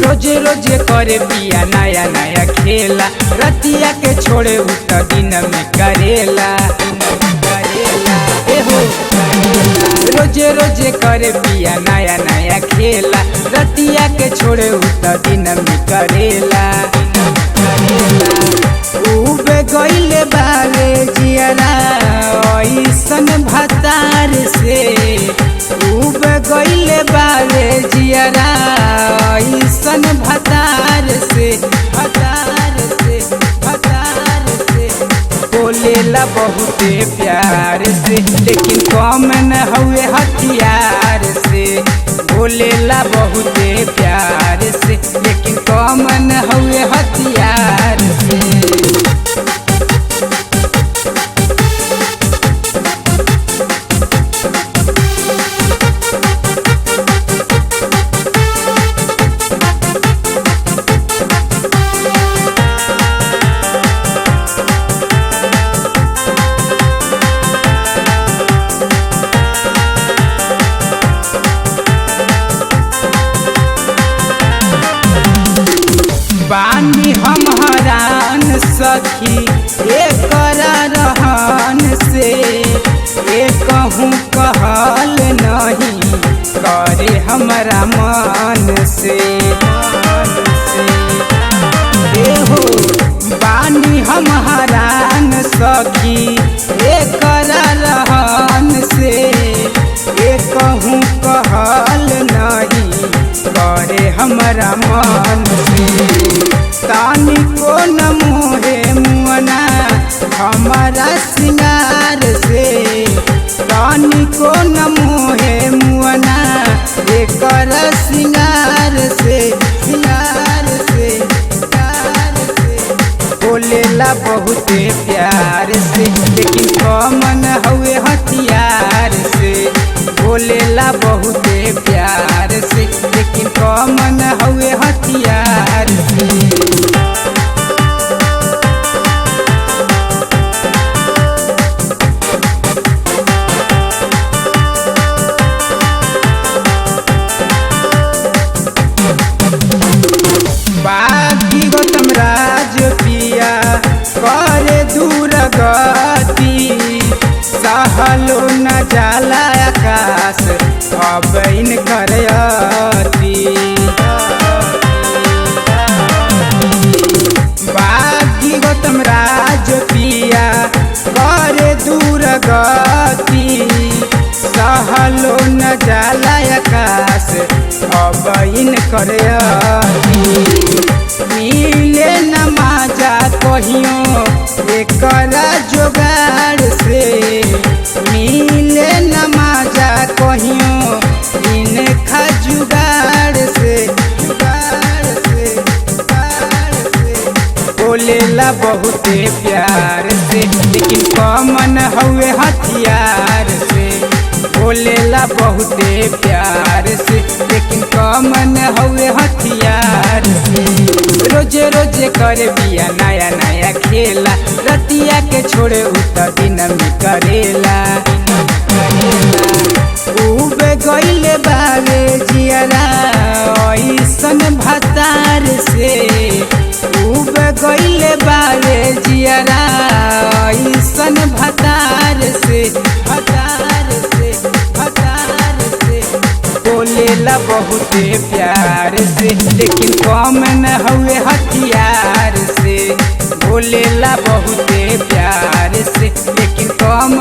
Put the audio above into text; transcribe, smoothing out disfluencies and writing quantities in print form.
रोजे रोजे करे पिया नया नया खेला, रतिया के छोड़े उत दिन में करेला। रोजे रोजे करे पिया नया नया खेला, रतिया के छोड़े उत दिन में करेला। उबे गईले बाले जियरा ऐसन भतार से, उबे गईले बाले जियरा ऐसन भतार से, भतार से, भतार से। बोलेला बहुते प्यार से, लेकिन कम न हुए हथियार से। बोलेला बहुते प्यार से, लेकिन कम न हुए हथियार से। बानी हम हरान सखी एकर रहन से, कहूँ कहल नहीं करे हमरा मन से। हो बानी हम हरान सखी एकर रहन से, कहूँ कहल नहीं करे हमरा मन से। तानी को न मोहे मुअना हमारा सिंगार से, तानी को न मोहे मुअना एकर सिंगार से, सिंगार से, सिंगार से। बोलेला बहुते प्यार से, लेकिन कम न हुए हथियार से। बोलेला बहुते प्यार से, लेकिन कम न हुए हथियार से। बाकी गौतम राज पिया करे दूर गति, सहलो न जाला आकाश अब इन करती। बाकी गौतम राज पिया करे दूर गति, सहलो न जाला आकाश अब इन करती। मिले न माजा कहियो एकर जोगाड़ से, मिले न माजा कहियो इनका जुगाड़ से, जुगाड़ से, जुगाड़ से। बोलेला बहुते प्यार से, लेकिन कम न हुए हथियार से। बोलेला बहुते प्यार से, लेकिन कम न हुए हथियार से। रोजे रोजे करे बिया नया नया खेला, रतिया के छोड़े उत दिन में करेला। उबे गईले बाले जियरा ऐसन भतार से, उबे गईले बाले जियरा ऐसन भतार से, भतार से, भतार से। बोलेला बहुते प्यार से, लेकिन कम न हुए हथियार से। बोलेला बहुते प्यार से, लेकिन कम